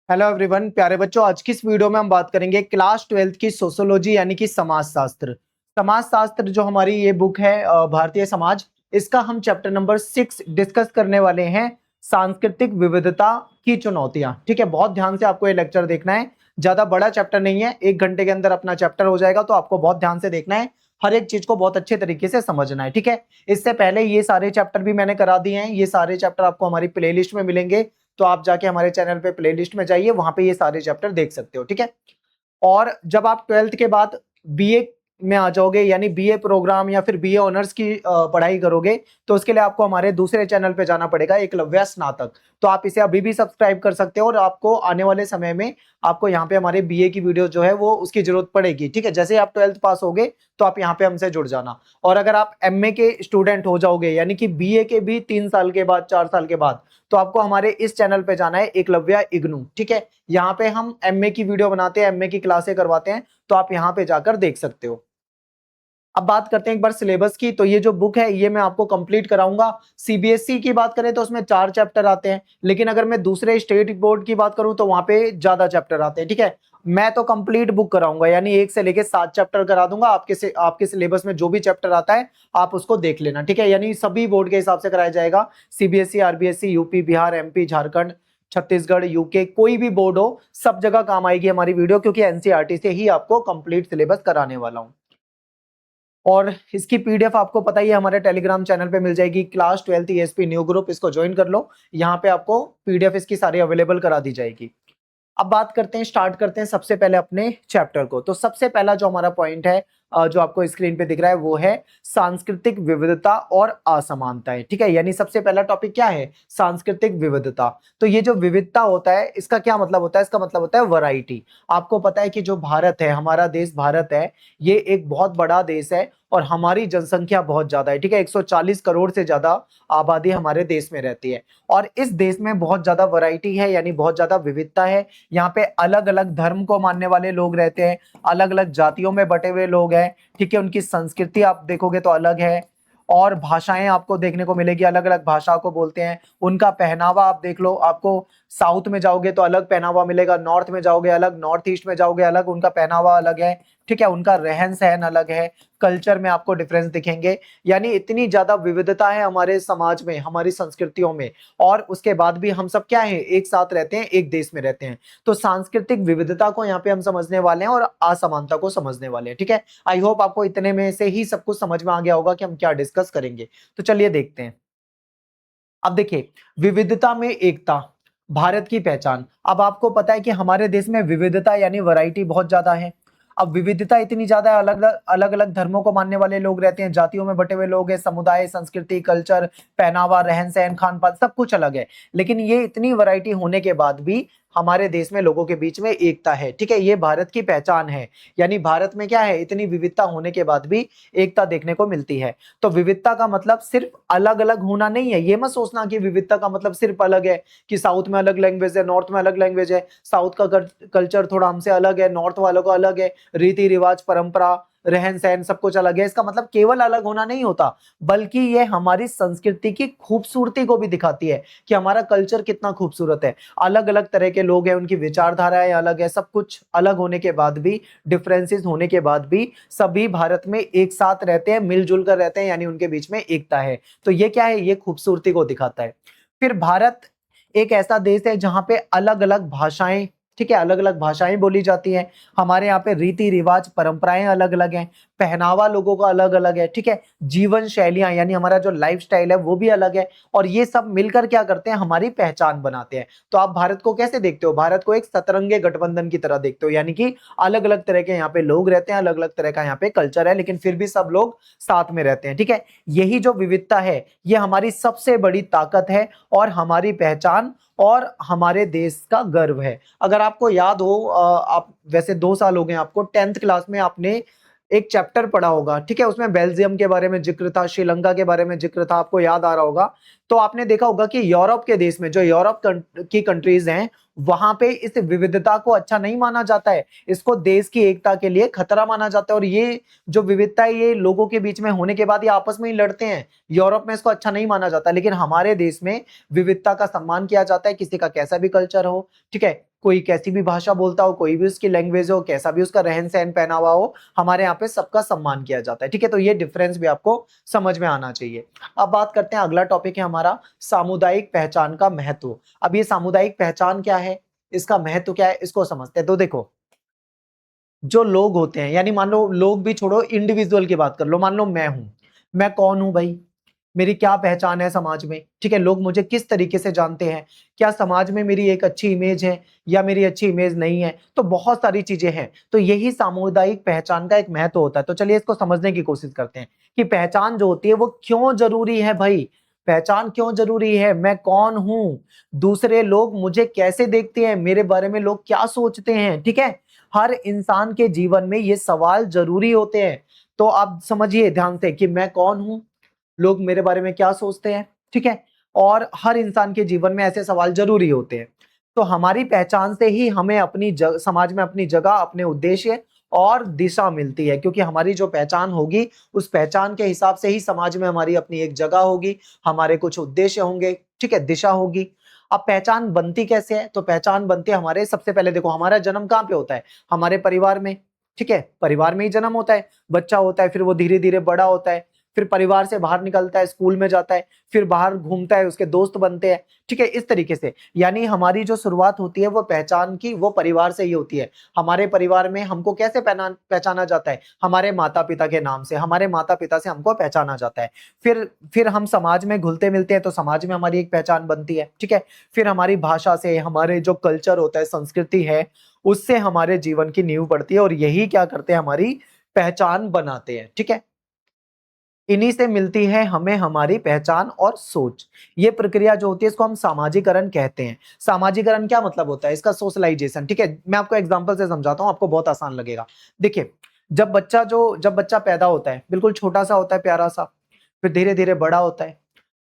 Hello everyone, प्यारे बच्चों। आज की इस वीडियो में हम बात करेंगे क्लास 12th की सोशियोलॉजी यानी कि समाजशास्त्र। समाजशास्त्र जो हमारी ये बुक है भारतीय समाज, इसका हम चैप्टर नंबर 6 डिस्कस करने वाले हैं। सांस्कृतिक विविधता की चुनौतियां। ठीक है, बहुत ध्यान से आपको ये लेक्चर देखना है। ज्यादा बड़ा चैप्टर नहीं है, 1 घंटे के अंदर अपना चैप्टर हो जाएगा, तो आपको बहुत ध्यान से देखना है। हर एक चीज को बहुत अच्छे तरीके से समझना है। ठीक है, इससे पहले ये सारे चैप्टर भी मैंने करा दिए हैं। ये सारे चैप्टर आपको हमारी प्लेलिस्ट में मिलेंगे, तो आप जाके हमारे चैनल पे प्लेलिस्ट में जाइए, वहां पे ये सारे चैप्टर देख सकते हो। ठीक है, और जब आप 12th के बाद बीए में आ जाओगे, यानी बीए प्रोग्राम या फिर बीए ऑनर्स की पढ़ाई करोगे, तो उसके लिए आपको हमारे दूसरे चैनल पे जाना पड़ेगा, एकलव्य स्नातक। तो आप इसे अभी भी सब्सक्राइब कर सकते हो, और आपको आने वाले समय में आपको यहाँ पे हमारे बीए की वीडियो जो है वो उसकी जरूरत पड़ेगी। ठीक है, जैसे आप 12th पास होगे तो आप यहाँ पे हमसे जुड़ जाना। और अगर आप एमए के स्टूडेंट हो जाओगे, यानी कि बीए के भी 3 साल के बाद, 4 साल के बाद, तो आपको हमारे इस चैनल पे जाना है, एकलव्य इग्नू। ठीक है, यहाँ पे हम एमए की वीडियो बनाते हैं, एमए की क्लासें करवाते हैं, तो आप यहाँ पे जाकर देख सकते हो। अब बात करते हैं एक बार सिलेबस की। तो ये जो बुक है ये मैं आपको कंप्लीट कराऊंगा। सीबीएसई की बात करें तो उसमें 4 चैप्टर आते हैं, लेकिन अगर मैं दूसरे स्टेट बोर्ड की बात करूं तो वहां पे ज्यादा चैप्टर आते हैं। ठीक है, मैं तो कंप्लीट बुक कराऊंगा, यानी 1 से लेके 7 चैप्टर करा दूंगा। आपके सिलेबस में जो भी चैप्टर आता है आप उसको देख लेना। ठीक है, यानी सभी बोर्ड के हिसाब से कराया जाएगा। CBSE, RBSE, UP, Bihar, MP, Jharkhand, Chhattisgarh, UK, कोई भी बोर्ड हो, सब जगह काम आएगी हमारी वीडियो, क्योंकि एनसीईआरटी से ही आपको कंप्लीट सिलेबस कराने वाला हूं। और इसकी पीडीएफ आपको पता ही है, हमारे टेलीग्राम चैनल पे मिल जाएगी। Class 12th ESP new group, इसको ज्वाइन कर लो। यहाँ पे आपको पीडीएफ इसकी सारी अवेलेबल करा दी जाएगी। अब बात करते हैं, स्टार्ट करते हैं सबसे पहले अपने चैप्टर को। तो सबसे पहला जो हमारा पॉइंट है, जो आपको स्क्रीन पे दिख रहा है, वो है सांस्कृतिक विविधता और असमानताएं। ठीक है, यानी सबसे पहला टॉपिक क्या है? सांस्कृतिक विविधता। तो ये जो विविधता होता है, इसका क्या मतलब होता है? इसका मतलब होता है वैरायटी। आपको पता है कि जो भारत है, हमारा देश भारत है, ये एक बहुत बड़ा देश है और हमारी जनसंख्या बहुत ज्यादा है। ठीक है, 140 करोड़ से ज्यादा आबादी हमारे देश में रहती है, और इस देश में बहुत ज्यादा वैरायटी है, यानी बहुत ज्यादा विविधता है। यहाँ पे अलग अलग धर्म को मानने वाले लोग रहते हैं, अलग अलग जातियों में बटे हुए लोग हैं। ठीक है, उनकी संस्कृति आप देखोगे तो अलग है, और भाषाएं आपको देखने को मिलेगी, अलग अलग भाषा को बोलते हैं। उनका पहनावा आप देख लो, आपको साउथ में जाओगे तो अलग पहनावा मिलेगा, नॉर्थ में जाओगे अलग, नॉर्थ ईस्ट में जाओगे अलग, उनका पहनावा अलग है। ठीक है, उनका रहन सहन अलग है, कल्चर में आपको डिफरेंस दिखेंगे। यानी इतनी ज्यादा विविधता है हमारे समाज में, हमारी संस्कृतियों में, और उसके बाद भी हम सब क्या है? एक साथ रहते हैं, एक देश में रहते हैं। तो सांस्कृतिक विविधता को यहाँ पे हम समझने वाले हैं, और असमानता को समझने वाले हैं। ठीक है, आई होप आपको इतने में से ही सब कुछ समझ में आ गया होगा कि हम क्या डिस्कस करेंगे। तो चलिए देखते हैं। अब देखिए, विविधता में एकता, भारत की पहचान। अब आपको पता है कि हमारे देश में विविधता यानी वैरायटी बहुत ज्यादा है। अब विविधता इतनी ज्यादा है, अलग अलग अलग धर्मों को मानने वाले लोग रहते हैं, जातियों में बटे हुए लोग हैं, समुदाय, संस्कृति, कल्चर, पहनावा, रहन सहन, खान पान, सब कुछ अलग है। लेकिन ये इतनी वैरायटी होने के बाद भी हमारे देश में लोगों के बीच में एकता है। ठीक है, ये भारत की पहचान है। यानी भारत में क्या है? इतनी विविधता होने के बाद भी एकता देखने को मिलती है। तो विविधता का मतलब सिर्फ अलग अलग होना नहीं है। ये मत सोचना कि विविधता का मतलब सिर्फ अलग है, कि साउथ में अलग लैंग्वेज है, नॉर्थ में अलग लैंग्वेज है, साउथ का कल्चर थोड़ा हमसे अलग है, नॉर्थ वालों का अलग है, रीति रिवाज, परंपरा, रहन सहन, सब कुछ अलग है। इसका मतलब केवल अलग होना नहीं होता, बल्कि ये हमारी संस्कृति की खूबसूरती को भी दिखाती है कि हमारा कल्चर कितना खूबसूरत है। अलग अलग तरह के लोग हैं, उनकी विचारधाराएं अलग है, सब कुछ अलग होने के बाद भी, डिफरेंसेस होने के बाद भी, सभी भारत में एक साथ रहते हैं, मिलजुल कर रहते हैं, यानी उनके बीच में एकता है। तो ये क्या है? ये खूबसूरती को दिखाता है। फिर भारत एक ऐसा देश है जहां पे अलग अलग भाषाएं, ठीक है, अलग अलग भाषाएं बोली जाती हैं। हमारे यहाँ पे रीति रिवाज, परंपराएं अलग अलग हैं, पहनावा लोगों का अलग अलग है। ठीक है, जीवन शैलियां, यानी हमारा जो लाइफ स्टाइल है वो भी अलग है, और ये सब मिलकर क्या करते हैं? हमारी पहचान बनाते हैं। तो आप भारत को कैसे देखते हो? भारत को एक सतरंगे गठबंधन की तरह देखते हो, यानी कि अलग अलग तरह के यहाँ पे लोग रहते हैं, अलग अलग तरह का यहाँ पे कल्चर है, लेकिन फिर भी सब लोग साथ में रहते हैं। ठीक है, यही जो विविधता है, ये हमारी सबसे बड़ी ताकत है, और हमारी पहचान, और हमारे देश का गर्व है। अगर आपको याद हो, आप वैसे 2 साल हो गए आपको, 10th क्लास में आपने एक चैप्टर पढ़ा होगा। ठीक है, उसमें बेल्जियम के बारे में जिक्र था, श्रीलंका के बारे में जिक्र था, आपको याद आ रहा होगा। तो आपने देखा होगा कि यूरोप के देश में, जो यूरोप की कंट्रीज हैं, वहां पे इस विविधता को अच्छा नहीं माना जाता है, इसको देश की एकता के लिए खतरा माना जाता है। और ये जो विविधता है, ये लोगों के बीच में होने के बाद ये आपस में ही लड़ते हैं। यूरोप में इसको अच्छा नहीं माना जाता, लेकिन हमारे देश में विविधता का सम्मान किया जाता है, किसी का कैसा भी कल्चर हो। ठीक है, कोई कैसी भी भाषा बोलता हो, कोई भी उसकी लैंग्वेज हो, कैसा भी उसका रहन सहन पहनावा हो, हमारे यहाँ पे सबका सम्मान किया जाता है। ठीक है, तो ये डिफरेंस भी आपको समझ में आना चाहिए। अब बात करते हैं, अगला टॉपिक है हमारा सामुदायिक पहचान का महत्व। अब ये सामुदायिक पहचान क्या है, इसका महत्व क्या है, इसको समझते हैं। तो देखो, जो लोग होते हैं, यानी मान लो, लोग भी छोड़ो, इंडिविजुअल की बात कर लो, मान लो मैं हूं, मैं कौन हूं भाई, मेरी क्या पहचान है समाज में, ठीक है, लोग मुझे किस तरीके से जानते हैं, क्या समाज में मेरी एक अच्छी इमेज है या मेरी अच्छी इमेज नहीं है, तो बहुत सारी चीजें हैं। तो यही सामुदायिक पहचान का एक महत्व होता है। तो चलिए इसको समझने की कोशिश करते हैं कि पहचान जो होती है वो क्यों जरूरी है भाई। पहचान क्यों जरूरी है, मैं कौन हूं, दूसरे लोग मुझे कैसे देखते हैं, मेरे बारे में लोग क्या सोचते हैं, ठीक है, हर इंसान के जीवन में ये सवाल जरूरी होते हैं। तो आप समझिए ध्यान से कि मैं कौन हूं, लोग मेरे बारे में क्या सोचते हैं, ठीक है, और हर इंसान के जीवन में ऐसे सवाल जरूरी होते हैं। तो हमारी पहचान से ही हमें अपनी समाज में अपनी जगह, अपने उद्देश्य और दिशा मिलती है, क्योंकि हमारी जो पहचान होगी उस पहचान के हिसाब से ही समाज में हमारी अपनी एक जगह होगी, हमारे कुछ उद्देश्य होंगे, ठीक है, दिशा होगी। अब पहचान बनती कैसे है, तो पहचान बनती है हमारे, सबसे पहले देखो, हमारा जन्म कहाँ पे होता है, हमारे परिवार में, ठीक है, परिवार में ही जन्म होता है, बच्चा होता है, फिर वो धीरे धीरे बड़ा होता है, फिर परिवार से बाहर निकलता है, स्कूल में जाता है, फिर बाहर घूमता है, उसके दोस्त बनते हैं, ठीक है, इस तरीके से। यानी हमारी जो शुरुआत होती है वो पहचान की, वो परिवार से ही होती है। हमारे परिवार में हमको कैसे पहचाना जाता है, हमारे माता पिता के नाम से, हमारे माता पिता से हमको पहचाना जाता है। फिर हम समाज में घुलते मिलते हैं तो समाज में हमारी एक पहचान बनती है, ठीक है, फिर हमारी भाषा से, हमारे जो कल्चर होता है, संस्कृति है, उससे हमारे जीवन की नींव पड़ती है, और यही क्या करते हैं, हमारी पहचान बनाते हैं, ठीक है। इन्हीं से मिलती है हमें हमारी पहचान और सोच। ये प्रक्रिया जो होती है इसको हम सामाजिकरण कहते हैं। सामाजिकरण क्या मतलब होता है, इसका सोशलाइजेशन, ठीक है, मैं आपको एग्जांपल से समझाता हूं, आपको बहुत आसान लगेगा। देखिए, जब बच्चा पैदा होता है, बिल्कुल छोटा सा होता है, प्यारा सा, फिर धीरे धीरे बड़ा होता है,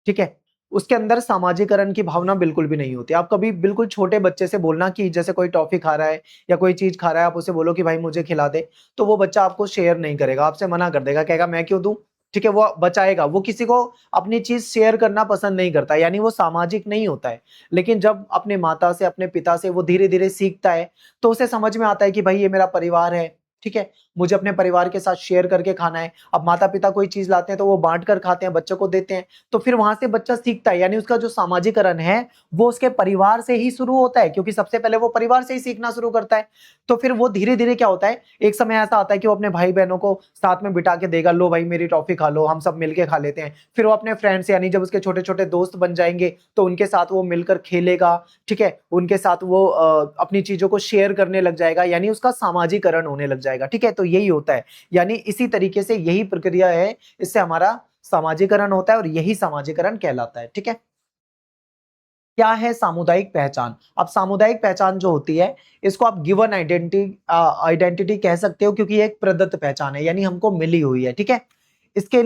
ठीक है, उसके अंदर सामाजिकरण की भावना बिल्कुल भी नहीं होती। आप कभी बिल्कुल छोटे बच्चे से बोलना कि जैसे कोई टॉफी खा रहा है या कोई चीज खा रहा है, आप उसे बोलो कि भाई मुझे खिला दे, तो वो बच्चा आपको शेयर नहीं करेगा, आपसे मना कर देगा, कहेगा मैं क्यों दूं, ठीक है, वो बचाएगा, वो किसी को अपनी चीज शेयर करना पसंद नहीं करता, यानी वो सामाजिक नहीं होता है। लेकिन जब अपने माता से, अपने पिता से वो धीरे धीरे सीखता है, तो उसे समझ में आता है कि भाई ये मेरा परिवार है, ठीक है, मुझे अपने परिवार के साथ शेयर करके खाना है। अब माता पिता कोई चीज लाते हैं तो वो बांट कर खाते हैं, बच्चों को देते हैं, तो फिर वहां से बच्चा सीखता है, यानी उसका जो सामाजिकरण है वो उसके परिवार से ही शुरू होता है, क्योंकि सबसे पहले वो परिवार से ही सीखना शुरू करता है। तो फिर वो धीरे धीरे क्या होता है, एक समय ऐसा आता है कि वो अपने भाई बहनों को साथ में बिठा के देगा, लो भाई मेरी टॉफी खा लो, हम सब मिलके खा लेते हैं। फिर वो अपने फ्रेंड्स, यानी जब उसके छोटे छोटे दोस्त बन जाएंगे तो उनके साथ वो मिलकर खेलेगा, ठीक है, उनके साथ वो अपनी चीजों को शेयर करने लग जाएगा, यानी उसका सामाजिकरण होने लग जाएगा, ठीक है, तो यही होता है। यानी इसी तरीके से यही प्रक्रिया है, इससे हमारा सामाजिकरण होता है और यही सामाजिकरण कहलाता है, ठीक है। क्या है सामुदायिक पहचान। अब सामुदायिक पहचान जो होती है, इसको आप गिवन आइडेंटिटी कह सकते हो, क्योंकि ये एक प्रदत्त पहचान है, यानी हमको मिली हुई है, ठीक है। इसके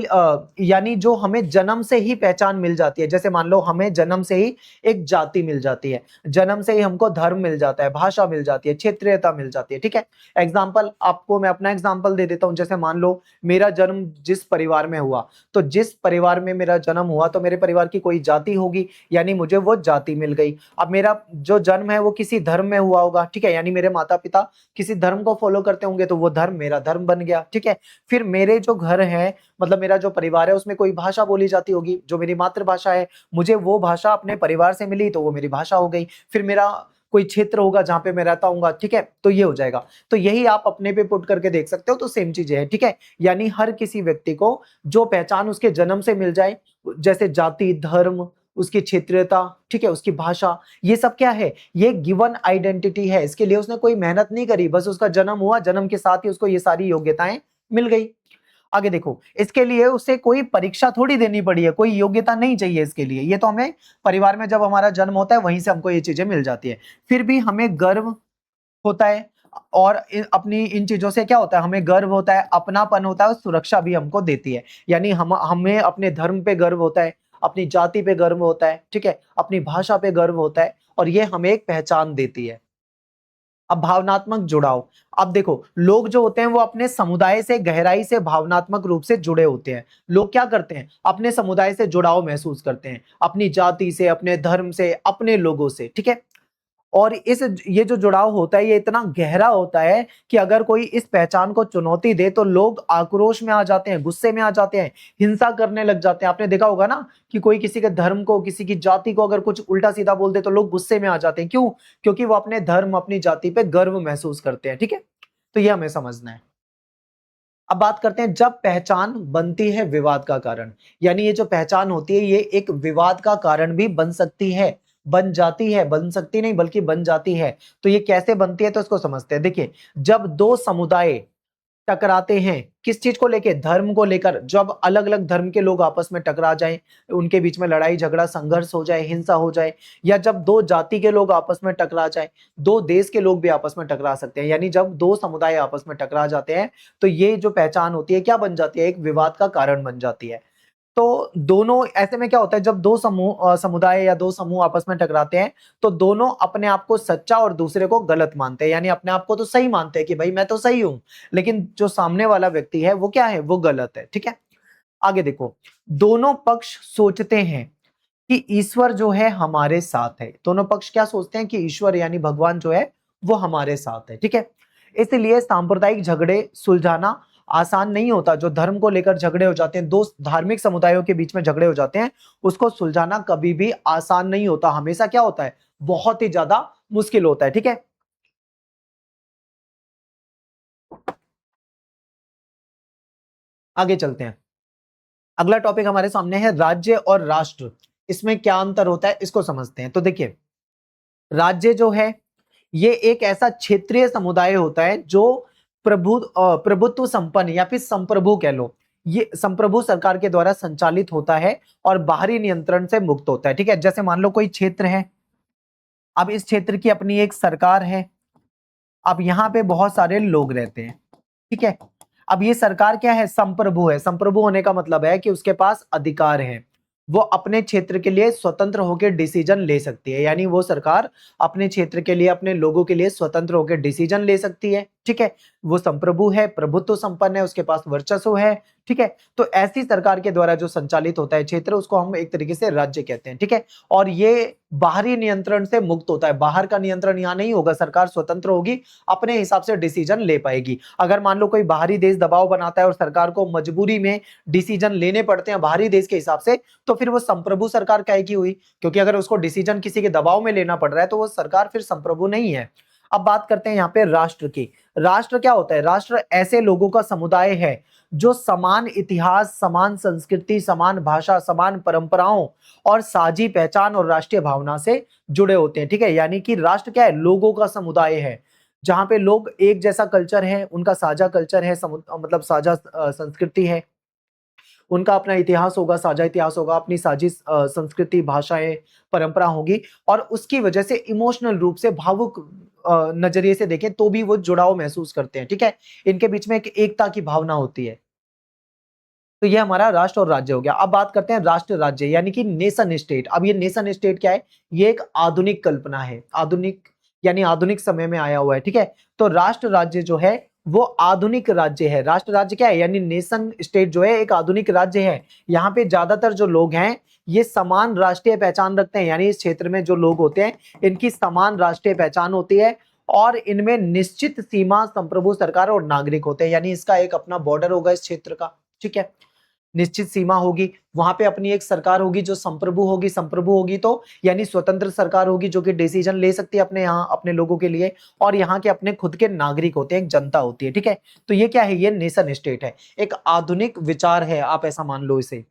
यानी जो हमें जन्म से ही पहचान मिल जाती है, जैसे मान लो हमें जन्म से ही एक जाति मिल जाती है, जन्म से ही हमको धर्म मिल जाता है, भाषा मिल जाती है, क्षेत्रीयता मिल जाती है, ठीक है। एग्जाम्पल, आपको मैं अपना एग्जाम्पल दे देता हूं, जैसे मान लो मेरा जन्म जिस परिवार में हुआ, तो जिस परिवार में मेरा जन्म हुआ तो मेरे परिवार की कोई जाति होगी, यानी मुझे वो जाति मिल गई। अब मेरा जो जन्म है वो किसी धर्म में हुआ होगा, ठीक है, यानी मेरे माता पिता किसी धर्म को फॉलो करते होंगे, तो वो धर्म मेरा धर्म बन गया, ठीक है। फिर मेरे जो घर है, मतलब मेरा जो परिवार है, उसमें कोई भाषा बोली जाती होगी जो मेरी मातृभाषा है, मुझे वो भाषा अपने परिवार से मिली तो वो मेरी भाषा हो गई। फिर मेरा कोई क्षेत्र होगा जहां पे मैं रहता हूँ, ठीक है, तो ये हो जाएगा। तो यही आप अपने पे पुट करके देख सकते हो, तो सेम चीजें है, ठीक है। यानी हर किसी व्यक्ति को जो पहचान उसके जन्म से मिल जाए, जैसे जाति, धर्म, उसकी क्षेत्रीयता, ठीक है, उसकी भाषा, ये सब क्या है, ये गिवन आइडेंटिटी है। इसके लिए उसने कोई मेहनत नहीं करी, बस उसका जन्म हुआ, जन्म के साथ ही उसको ये सारी योग्यताएं मिल गई। आगे देखो, इसके लिए उसे कोई परीक्षा थोड़ी देनी पड़ी है, कोई योग्यता नहीं चाहिए इसके लिए, ये तो हमें परिवार में जब हमारा जन्म होता है वहीं से हमको ये चीजें मिल जाती है। फिर भी हमें गर्व होता है, और अपनी इन चीजों से क्या होता है, हमें गर्व होता है, अपनापन होता है, और सुरक्षा भी हमको देती है। यानी हमें अपने धर्म पे गर्व होता है, अपनी जाति पे गर्व होता है, ठीक है, अपनी भाषा पे गर्व होता है, और ये हमें एक पहचान देती है। अब भावनात्मक जुड़ाव। अब देखो, लोग जो होते हैं वो अपने समुदाय से गहराई से भावनात्मक रूप से जुड़े होते हैं। लोग क्या करते हैं, अपने समुदाय से जुड़ाव महसूस करते हैं, अपनी जाति से, अपने धर्म से, अपने लोगों से, ठीक है। और इस ये जो जुड़ाव होता है ये इतना गहरा होता है कि अगर कोई इस पहचान को चुनौती दे तो लोग आक्रोश में आ जाते हैं, गुस्से में आ जाते हैं, हिंसा करने लग जाते हैं। आपने देखा होगा ना कि कोई किसी के धर्म को, किसी की जाति को अगर कुछ उल्टा सीधा बोल दे तो लोग गुस्से में आ जाते हैं। क्यों? क्योंकि वो अपने धर्म, अपनी जाति पे गर्व महसूस करते हैं। ठीक है, तो ये हमें समझना है। अब बात करते हैं जब पहचान बनती है विवाद का कारण, यानी ये जो पहचान होती है ये एक विवाद का कारण भी बन सकती है, बन जाती है, बन सकती नहीं बल्कि बन जाती है। तो ये कैसे बनती है तो इसको समझते हैं। देखिए, जब दो समुदाय टकराते हैं, किस चीज को लेके? धर्म को लेकर। जब अलग अलग धर्म के लोग आपस में टकरा जाएं, उनके बीच में लड़ाई झगड़ा संघर्ष हो जाए, हिंसा हो जाए, या जब दो जाति के लोग आपस में टकरा जाए, दो देश के लोग भी आपस में टकरा सकते हैं, यानी जब दो समुदाय आपस में टकरा जाते हैं तो ये जो पहचान होती है क्या बन जाती है? एक विवाद का कारण बन जाती है। तो दोनों ऐसे में क्या होता है, जब दो समुदाय या दो समूह आपस में टकराते हैं तो दोनों अपने आप को सच्चा और दूसरे को गलत मानते हैं, यानी अपने आप को तो सही मानते हैं कि भाई मैं तो सही हूं, लेकिन जो सामने वाला व्यक्ति है वो क्या है? वो गलत है। ठीक है, आगे देखो, दोनों पक्ष सोचते हैं कि ईश्वर जो है हमारे साथ है। दोनों पक्ष क्या सोचते हैं? कि ईश्वर यानी भगवान जो है वो हमारे साथ है। ठीक है, इसलिए सांप्रदायिक झगड़े सुलझाना आसान नहीं होता। जो धर्म को लेकर झगड़े हो जाते हैं, दो धार्मिक समुदायों के बीच में झगड़े हो जाते हैं, उसको सुलझाना कभी भी आसान नहीं होता। हमेशा क्या होता है? बहुत ही ज्यादा मुश्किल होता है। ठीक है, आगे चलते हैं। अगला टॉपिक हमारे सामने है राज्य और राष्ट्र। इसमें क्या अंतर होता है इसको समझते हैं। तो देखिए, राज्य जो है ये एक ऐसा क्षेत्रीय समुदाय होता है जो प्रभुत्व संपन्न या फिर संप्रभु कह लो, ये संप्रभु सरकार के द्वारा संचालित होता है और बाहरी नियंत्रण से मुक्त होता है। ठीक है, जैसे मान लो कोई क्षेत्र है, अब इस क्षेत्र की अपनी एक सरकार है, अब यहाँ पे बहुत सारे लोग रहते हैं। ठीक है, अब ये सरकार क्या है? संप्रभु है। संप्रभु होने का मतलब है कि उसके पास अधिकार है, वो अपने क्षेत्र के लिए स्वतंत्र होकर डिसीजन ले सकती है, यानी वो सरकार अपने क्षेत्र के लिए, अपने लोगों के लिए स्वतंत्र होकर डिसीजन ले सकती है। ठीक है, वो संप्रभु है, प्रभुत्व संपन्न है, उसके पास वर्चस्व है। ठीक है, तो ऐसी सरकार के द्वारा जो संचालित होता है क्षेत्र, उसको हम एक तरीके से राज्य कहते हैं। ठीक है, और ये बाहरी नियंत्रण से मुक्त होता है। बाहर का नियंत्रण यहाँ नहीं होगा, सरकार स्वतंत्र होगी, अपने हिसाब से डिसीजन ले पाएगी। अगर मान लो कोई बाहरी देश दबाव बनाता है और सरकार को मजबूरी में डिसीजन लेने पड़ते हैं बाहरी देश के हिसाब से, तो फिर वो संप्रभु सरकार काहे की हुई? क्योंकि अगर उसको डिसीजन किसी के दबाव में लेना पड़ रहा है तो वो सरकार फिर संप्रभु नहीं है। अब बात करते हैं यहाँ पे राष्ट्र की। राष्ट्र क्या होता है? राष्ट्र ऐसे लोगों का समुदाय है जो समान इतिहास, समान संस्कृति, समान भाषा, समान परंपराओं और साझी पहचान और राष्ट्रीय भावना से जुड़े होते हैं। ठीक है, यानी कि राष्ट्र क्या है? लोगों का समुदाय है, जहां पे लोग एक जैसा कल्चर है, उनका साझा कल्चर है, मतलब साझा संस्कृति है, उनका अपना इतिहास होगा, साझा इतिहास होगा, अपनी साझी संस्कृति, भाषाएं, परंपरा होगी, और उसकी वजह से इमोशनल रूप से, भावुक नजरिए से देखें तो भी वो जुड़ाव महसूस करते हैं। ठीक है, इनके बीच में एक एकता की भावना होती है। तो ये हमारा राष्ट्र और राज्य हो गया। अब बात करते हैं राष्ट्र राज्य यानी कि नेशन स्टेट। अब ये नेशन स्टेट क्या है? ये एक आधुनिक कल्पना है, आधुनिक यानी आधुनिक समय में आया हुआ है। ठीक है, तो राष्ट्र राज्य जो है वो आधुनिक राज्य है। राष्ट्र राज्य क्या है? यानी नेशन स्टेट जो है एक आधुनिक राज्य है। यहाँ पे ज्यादातर जो लोग हैं ये समान राष्ट्रीय पहचान रखते हैं, यानी इस क्षेत्र में जो लोग होते हैं इनकी समान राष्ट्रीय पहचान होती है, और इनमें निश्चित सीमा संप्रभु सरकार और नागरिक होते हैं, यानी इसका एक अपना बॉर्डर होगा इस क्षेत्र का। ठीक है, निश्चित सीमा होगी, वहां पे अपनी एक सरकार होगी जो संप्रभु होगी। संप्रभु होगी तो यानी स्वतंत्र सरकार होगी जो कि डिसीजन ले सकती है अपने यहाँ अपने लोगों के लिए, और यहाँ के अपने खुद के नागरिक होते हैं, एक जनता होती है। ठीक है, तो ये क्या है? ये नेशन स्टेट है, एक आधुनिक विचार है, आप ऐसा मान लो इसे।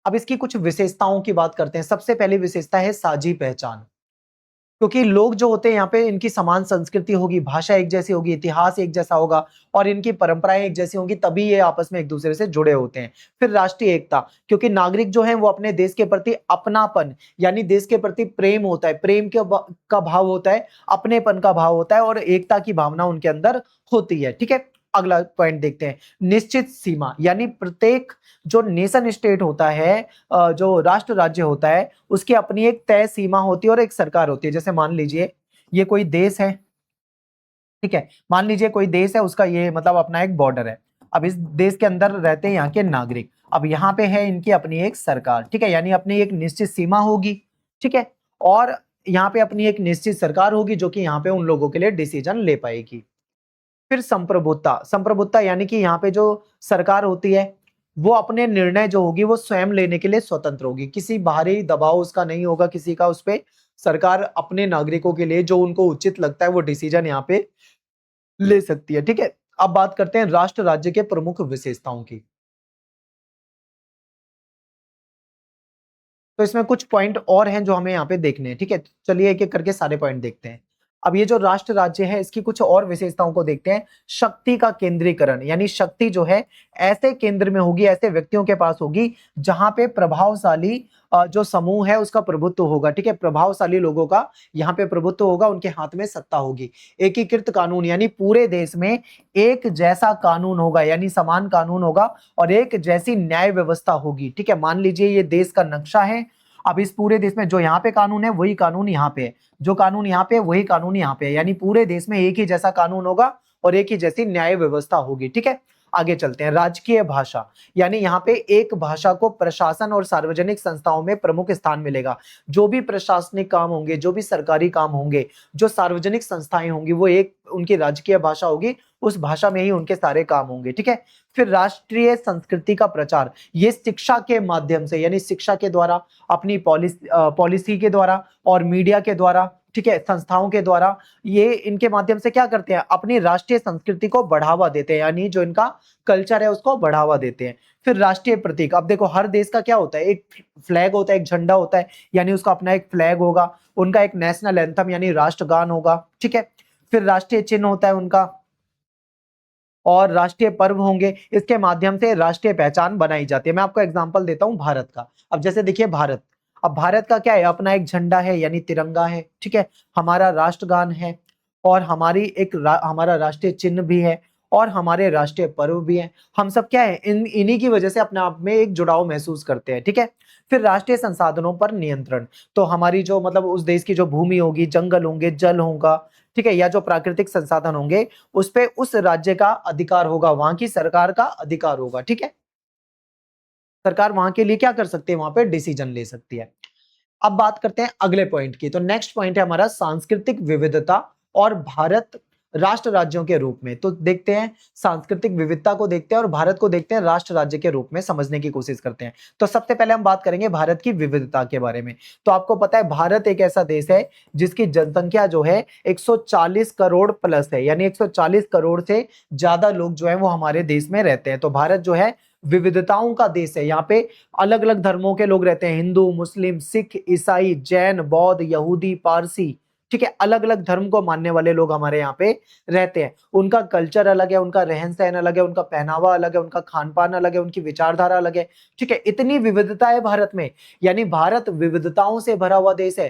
अब इसकी कुछ विशेषताओं की बात करते हैं। सबसे पहली विशेषता है साझी पहचान, क्योंकि लोग जो होते हैं यहाँ पे इनकी समान संस्कृति होगी, भाषा एक जैसी होगी, इतिहास एक जैसा होगा, और इनकी परंपराएं एक जैसी होंगी, तभी ये आपस में एक दूसरे से जुड़े होते हैं। फिर राष्ट्रीय एकता, क्योंकि नागरिक जो है वो अपने देश के प्रति अपनापन यानी देश के प्रति प्रेम होता है, प्रेम का भाव होता है, अपनेपन का भाव होता है, और एकता की भावना उनके अंदर होती है। ठीक है, अगला पॉइंट देखते हैं, निश्चित सीमा, यानी प्रत्येक जो नेशन स्टेट होता है, जो राष्ट्र राज्य होता है, उसकी अपनी एक तय सीमा होती है और एक सरकार होती है। जैसे मान लीजिए ये कोई देश है, ठीक है, मान लीजिए कोई देश है, उसका ये मतलब अपना एक बॉर्डर है। अब इस देश के अंदर रहते हैं यहाँ के नागरिक, अब यहाँ पे है इनकी अपनी एक सरकार। ठीक है, यानी अपनी एक निश्चित सीमा होगी। ठीक है, और यहाँ पे अपनी एक निश्चित सरकार होगी जो कि यहाँ पे उन लोगों के लिए डिसीजन ले पाएगी। फिर संप्रभुता, संप्रभुता यानी कि यहाँ पे जो सरकार होती है वो अपने निर्णय जो होगी वो स्वयं लेने के लिए स्वतंत्र होगी, किसी बाहरी दबाव उसका नहीं होगा किसी का उस पे। सरकार अपने नागरिकों के लिए जो उनको उचित लगता है वो डिसीजन यहाँ पे ले सकती है, ठीक है। अब बात करते हैं राष्ट्र राज्य के प्रमुख विशेषताओं की। तो इसमें कुछ पॉइंट और हैं जो हमें यहाँ पे देखने हैं, ठीक है। चलिए एक एक करके सारे पॉइंट देखते हैं। अब ये जो राष्ट्र राज्य है इसकी कुछ और विशेषताओं को देखते हैं। शक्ति का केंद्रीकरण, यानी शक्ति जो है ऐसे केंद्र में होगी, ऐसे व्यक्तियों के पास होगी जहां पे प्रभावशाली जो समूह है उसका प्रभुत्व होगा, ठीक है। प्रभावशाली लोगों का यहाँ पे प्रभुत्व होगा, उनके हाथ में सत्ता होगी। एकीकृत कानून, यानी पूरे देश में एक जैसा कानून होगा, यानी समान कानून होगा और एक जैसी न्याय व्यवस्था होगी, ठीक है। मान लीजिए ये देश का नक्शा है, अब इस पूरे देश में जो यहाँ पे कानून है वही कानून यहाँ पे है, जो कानून यहाँ पे वही कानून यहाँ पे है, यानी पूरे देश में एक ही जैसा कानून होगा और एक ही जैसी न्याय व्यवस्था होगी, ठीक है। आगे चलते हैं। राजकीय भाषा, यानी यहाँ पे एक भाषा को प्रशासन और सार्वजनिक संस्थाओं में प्रमुख स्थान मिलेगा। जो भी प्रशासनिक काम होंगे, जो भी सरकारी काम होंगे, जो सार्वजनिक संस्थाएं होंगी वो एक उनकी राजकीय भाषा होगी, उस भाषा में ही उनके सारे काम होंगे, ठीक है। फिर राष्ट्रीय संस्कृति का प्रचार, ये शिक्षा के माध्यम से, यानी शिक्षा के द्वारा, अपनी पॉलिसी के द्वारा और मीडिया के द्वारा, ठीक है, संस्थाओं के द्वारा, ये इनके माध्यम से क्या करते हैं, अपनी राष्ट्रीय संस्कृति को बढ़ावा देते हैं, यानी जो इनका कल्चर है उसको बढ़ावा देते हैं। फिर राष्ट्रीय प्रतीक, अब देखो हर देश का क्या होता है, एक फ्लैग होता है, एक झंडा होता है, यानी उसका अपना एक फ्लैग होगा, उनका एक नेशनल एंथम यानी राष्ट्रगान होगा, ठीक है। फिर राष्ट्रीय चिन्ह होता है उनका और राष्ट्रीय पर्व होंगे, इसके माध्यम से राष्ट्रीय पहचान बनाई जाती है। मैं आपको एग्जांपल देता हूं भारत का। अब जैसे देखिए भारत, अब भारत का क्या है, अपना एक झंडा है यानी तिरंगा है, ठीक है, हमारा राष्ट्रगान है और हमारी हमारा राष्ट्रीय चिन्ह भी है और हमारे राष्ट्रीय पर्व भी हैं। हम सब क्या है, इन्हीं की वजह से अपने आप में एक जुड़ाव महसूस करते हैं, ठीक है। फिर राष्ट्रीय संसाधनों पर नियंत्रण, तो हमारी जो मतलब उस देश की जो भूमि होगी, जंगल होंगे, जल होगा, ठीक है, या जो प्राकृतिक संसाधन होंगे उस पे उस राज्य का अधिकार होगा, वहां की सरकार का अधिकार होगा, ठीक है। सरकार वहां के लिए क्या कर सकती है, वहां पे डिसीजन ले सकती है। अब बात करते हैं अगले पॉइंट की। तो नेक्स्ट पॉइंट है हमारा सांस्कृतिक विविधता और भारत राष्ट्र राज्यों के रूप में। तो देखते हैं सांस्कृतिक विविधता को देखते हैं और भारत को देखते हैं राष्ट्र राज्य के रूप में, समझने की कोशिश करते हैं। तो सबसे पहले हम बात करेंगे भारत की विविधता के बारे में। तो आपको पता है भारत एक ऐसा देश है जिसकी जनसंख्या जो है 140 करोड़ प्लस है, यानी 140 करोड़ से ज्यादा लोग जो है वो हमारे देश में रहते हैं। तो भारत जो है विविधताओं का देश है। यहाँ पे अलग अलग धर्मों के लोग रहते हैं, हिंदू, मुस्लिम, सिख, ईसाई, जैन, बौद्ध, यहूदी, पारसी, ठीक है, अलग अलग धर्म को मानने वाले लोग हमारे यहाँ पे रहते हैं। उनका कल्चर अलग है, उनका रहन सहन अलग है, उनका पहनावा अलग है, उनका खान पान अलग है, उनकी विचारधारा अलग है, ठीक है। इतनी विविधता है भारत में, यानी भारत विविधताओं से भरा हुआ देश है,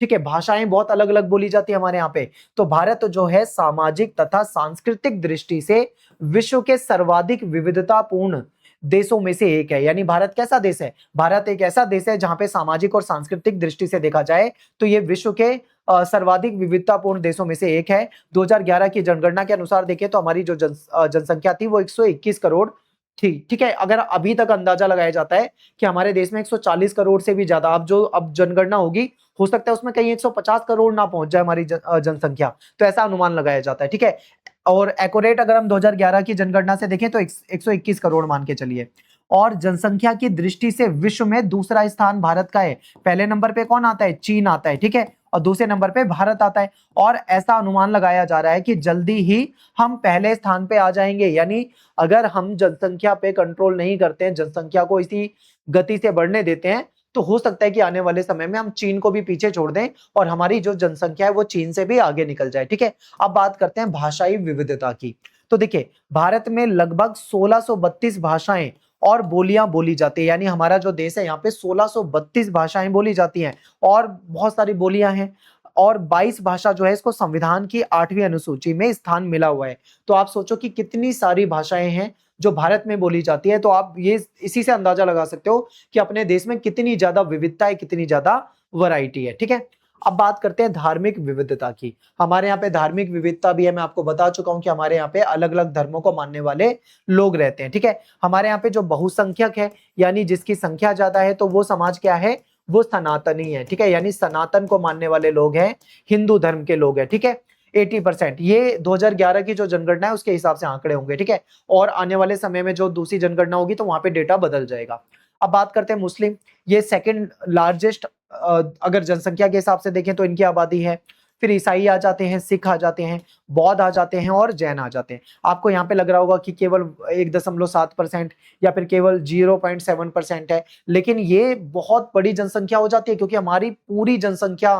ठीक है। भाषाएं बहुत अलग अलग बोली जाती है हमारे यहाँ पे। तो भारत जो है सामाजिक तथा सांस्कृतिक दृष्टि से विश्व के सर्वाधिक विविधतापूर्ण देशों में से एक है। यानी भारत कैसा देश है, भारत एक ऐसा देश है जहां पे सामाजिक और सांस्कृतिक दृष्टि से देखा जाए तो ये विश्व के सर्वाधिक विविधतापूर्ण देशों में से एक है। 2011 की जनगणना के अनुसार देखें तो हमारी जो जनसंख्या थी वो 121 करोड़ थी, ठीक है। अगर अभी तक अंदाजा लगाया जाता है कि हमारे देश में 140 करोड़ से भी ज्यादा, अब जनगणना होगी, हो सकता है उसमें कहीं 150 करोड़ ना पहुंच जाए हमारी जनसंख्या, तो ऐसा अनुमान लगाया जाता है, ठीक है। और एक्यूरेट अगर हम 2011 की जनगणना से देखें तो 121 करोड़ मान के चलिए। और जनसंख्या की दृष्टि से विश्व में दूसरा स्थान भारत का है। पहले नंबर पे कौन आता है, चीन आता है, ठीक है, और दूसरे नंबर पे भारत आता है। और ऐसा अनुमान लगाया जा रहा है कि जल्दी ही हम पहले स्थान पे आ जाएंगे। यानी अगर हम जनसंख्या पे कंट्रोल नहीं करते हैं, जनसंख्या को इसी गति से बढ़ने देते हैं, तो हो सकता है कि आने वाले समय में हम चीन को भी पीछे छोड़ दें और हमारी जो जनसंख्या है वो चीन से भी आगे निकल जाए, ठीक है। अब बात करते हैं भाषाई विविधता की। तो देखिए भारत में लगभग 1632 भाषाएं और बोलियां बोली जाती है, यानी हमारा जो देश है यहाँ पे 1632 भाषाएं बोली जाती हैं और बहुत सारी बोलियां हैं। और 22 भाषा जो है इसको संविधान की 8वीं अनुसूची में स्थान मिला हुआ है। तो आप सोचो कि कितनी सारी भाषाएं हैं जो भारत में बोली जाती है। तो आप ये इसी से अंदाजा लगा सकते हो कि अपने देश में कितनी ज्यादा विविधता है, कितनी ज्यादा वैरायटी है, ठीक है। अब बात करते हैं धार्मिक विविधता की। हमारे यहाँ पे धार्मिक विविधता भी है। मैं आपको बता चुका हूं कि हमारे यहाँ पे अलग अलग धर्मों को मानने वाले लोग रहते हैं, ठीक है। हमारे यहाँ पे जो बहुसंख्यक है, यानी जिसकी संख्या ज्यादा है, तो वो समाज क्या है, वो सनातनी है, ठीक है, यानी सनातन को मानने वाले लोग हैं, हिंदू धर्म के लोग हैं, ठीक है। 80% ये 2011 की जो जनगणना है उसके हिसाब से आंकड़े होंगे, ठीक है। और आने वाले समय में जो दूसरी जनगणना होगी तो वहां पे डेटा बदल जाएगा। अब बात करते हैं मुस्लिम, ये सेकंड लार्जेस्ट अगर जनसंख्या के हिसाब से देखें तो इनकी आबादी है। फिर ईसाई आ जाते हैं, सिख आ जाते हैं, बौद्ध आ जाते हैं और जैन आ जाते हैं। आपको यहाँ पे लग रहा होगा कि केवल 1.7% या फिर केवल 0.7% है, लेकिन ये बहुत बड़ी जनसंख्या हो जाती है, क्योंकि हमारी पूरी जनसंख्या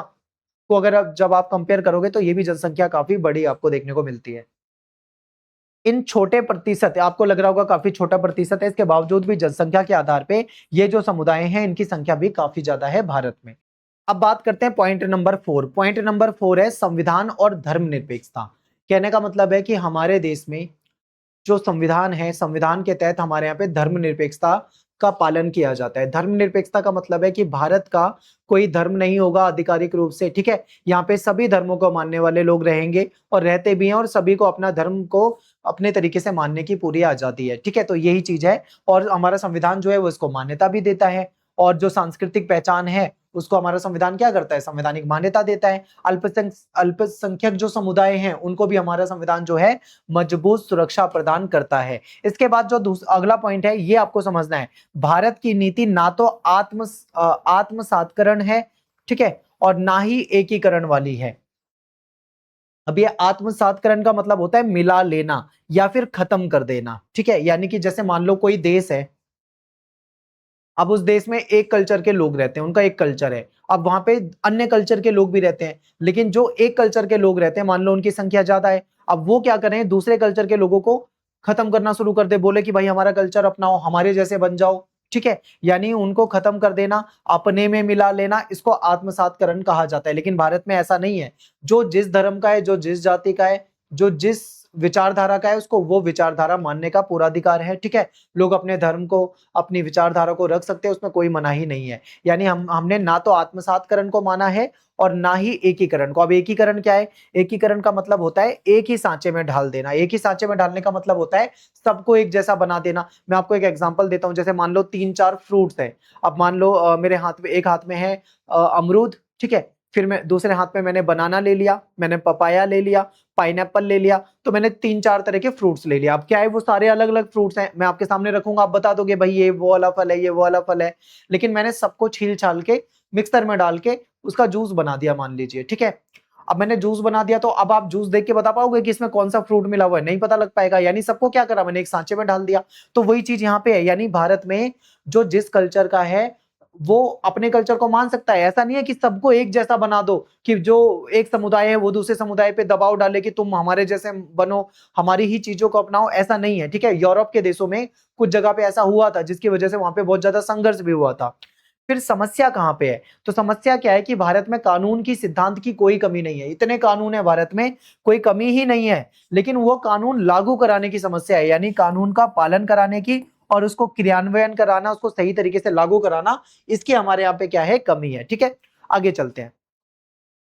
को अगर जब आप कंपेयर करोगे तो ये भी जनसंख्या काफी बड़ी आपको देखने को मिलती है। इन छोटे प्रतिशत, आपको लग रहा होगा काफी छोटा प्रतिशत है, इसके बावजूद भी जनसंख्या के आधार पे ये जो समुदाय हैं इनकी संख्या भी काफी ज्यादा है भारत में। अब बात करते हैं पॉइंट नंबर 4। पॉइंट नंबर 4 है संविधान और धर्मनिरपेक्षता। कहने का मतलब है कि हमारे देश में जो संविधान है, संविधान के तहत हमारे यहाँ पे धर्मनिरपेक्षता का पालन किया जाता है। धर्मनिरपेक्षता का मतलब है कि भारत का कोई धर्म नहीं होगा आधिकारिक रूप से, ठीक है। यहाँ पे सभी धर्मों को मानने वाले लोग रहेंगे और रहते भी हैं, और सभी को अपना धर्म को अपने तरीके से मानने की पूरी आजादी है, ठीक है। तो यही चीज है, और हमारा संविधान जो है वो इसको मान्यता भी देता है। और जो सांस्कृतिक पहचान है उसको हमारा संविधान क्या करता है, संवैधानिक मान्यता देता है। अल्पसंख्यक जो समुदाय हैं उनको भी हमारा संविधान जो है मजबूत सुरक्षा प्रदान करता है। इसके बाद जो अगला पॉइंट है ये आपको समझना है, भारत की नीति ना तो आत्मसातकरण है, ठीक है, और ना ही एकीकरण वाली है। अब ये आत्मसातकरण का मतलब होता है मिला लेना या फिर खत्म कर देना, ठीक है। यानी कि जैसे मान लो कोई देश है, अब उस देश में एक कल्चर के लोग रहते हैं, उनका एक कल्चर है, अब वहां पे अन्य कल्चर के लोग भी रहते हैं, लेकिन जो एक कल्चर के लोग रहते हैं मान लो उनकी संख्या ज्यादा है, अब वो क्या करें, दूसरे कल्चर के लोगों को खत्म करना शुरू कर दे, बोले कि भाई हमारा कल्चर अपनाओ, हमारे जैसे बन जाओ, ठीक है। यानी उनको खत्म कर देना, अपने में मिला लेना, इसको आत्मसातकरण कहा जाता है। लेकिन भारत में ऐसा नहीं है, जो जिस धर्म का है, जो जिस जाति का है, जो जिस विचारधारा का है, उसको वो विचारधारा मानने का पूरा अधिकार है, ठीक है। लोग अपने धर्म को, अपनी विचारधारा को रख सकते हैं, उसमें कोई मनाही नहीं है। यानी हमने ना तो आत्मसातकरण को माना है और ना ही एकीकरण को। अब एकीकरण क्या है, एकीकरण का मतलब होता है एक ही सांचे में ढाल देना। एक ही सांचे में डालने का मतलब होता है सबको एक जैसा बना देना। मैं आपको एक एग्जांपल देता हूं, जैसे मान लो 3-4 फ्रूट्स हैं। अब मान लो मेरे हाथ में, एक हाथ में है अमरूद, ठीक है, फिर मैं दूसरे हाथ में मैंने बनाना ले लिया, मैंने पपाया ले लिया, पाइनएप्पल ले लिया, तो मैंने 3-4 तरह के फ्रूट्स ले लिया। अब क्या है, वो सारे अलग अलग फ्रूट्स हैं, मैं आपके सामने रखूंगा, आप बता दोगे भाई ये वो वाला फल है, ये वो वाला फल है। लेकिन मैंने सबको छील छाल के मिक्सर में डाल के उसका जूस बना दिया मान लीजिए, ठीक है। अब मैंने जूस बना दिया, तो अब आप जूस देख के बता पाओगे कि इसमें कौन सा फ्रूट मिला हुआ है, नहीं पता लग पाएगा। यानी सबको क्या करा, मैंने एक सांचे में डाल दिया। तो वही चीज यहाँ पे है, यानी भारत में जो जिस कल्चर का है वो अपने कल्चर को मान सकता है। ऐसा नहीं है कि सबको एक जैसा बना दो, कि जो एक समुदाय है वो दूसरे समुदाय पे दबाव डाले कि तुम हमारे जैसे बनो, हमारी ही चीजों को अपनाओ, ऐसा नहीं है, ठीक है। यूरोप के देशों में कुछ जगह पे ऐसा हुआ था, जिसकी वजह से वहां पे बहुत ज्यादा संघर्ष भी हुआ था। फिर समस्या कहां पे है, तो समस्या क्या है कि भारत में कानून की, सिद्धांत की कोई कमी नहीं है। इतने कानून है भारत में, कोई कमी ही नहीं है, लेकिन वो कानून लागू कराने की समस्या है, यानी कानून का पालन कराने की और उसको क्रियान्वयन कराना, उसको सही तरीके से लागू कराना, इसकी हमारे यहाँ पे क्या है, कमी है, ठीक है। आगे चलते हैं।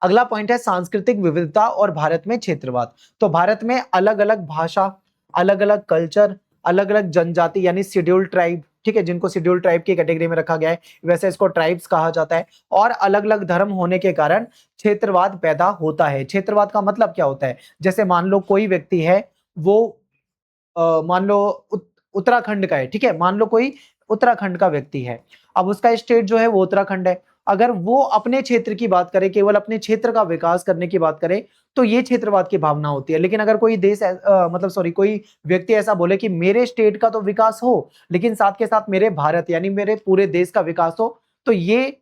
अगला पॉइंट है सांस्कृतिक विविधता और भारत में क्षेत्रवाद। तो भारत में अलग अलग भाषा, अलग अलग कल्चर, अलग अलग जनजाति यानी शेड्यूल्ड ट्राइब, ठीक है, जिनको शेड्यूल्ड ट्राइब की कैटेगरी में रखा गया है, वैसे इसको ट्राइब्स कहा जाता है। और अलग अलग धर्म होने के कारण क्षेत्रवाद पैदा होता है। क्षेत्रवाद का मतलब क्या होता है, जैसे मान लो कोई व्यक्ति है, वो मान लो उत्तराखंड का है, ठीक है, मान लो कोई उत्तराखंड का व्यक्ति है, अब उसका स्टेट जो है वो उत्तराखंड है। अगर वो अपने क्षेत्र की बात करे, केवल अपने क्षेत्र का विकास करने की बात करे, तो ये क्षेत्रवाद की भावना होती है। लेकिन अगर कोई मतलब सॉरी, कोई व्यक्ति ऐसा बोले कि मेरे स्टेट का तो विकास हो, लेकिन साथ के साथ मेरे भारत यानी मेरे पूरे देश का विकास हो, तो ये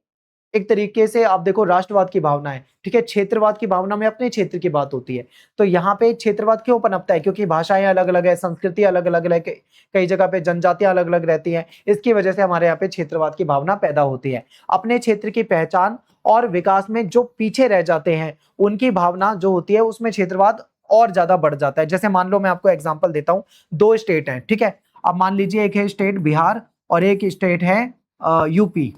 एक तरीके से आप देखो राष्ट्रवाद की भावना है, ठीक है। क्षेत्रवाद की भावना में अपने क्षेत्र की बात होती है। तो यहाँ पे क्षेत्रवाद क्यों पनपता है, क्योंकि भाषाएं अलग अलग है, संस्कृति अलग अलग है, कई जगह पे जनजातियां अलग अलग रहती हैं, इसकी वजह से हमारे यहाँ पे क्षेत्रवाद की भावना पैदा होती है। अपने क्षेत्र की पहचान और विकास में जो पीछे रह जाते हैं उनकी भावना जो होती है, उसमें क्षेत्रवाद और ज्यादा बढ़ जाता है। जैसे मान लो मैं आपको एग्जाम्पल देता हूँ, 2 स्टेट हैं, ठीक है। अब मान लीजिए एक है स्टेट बिहार और एक स्टेट है यूपी,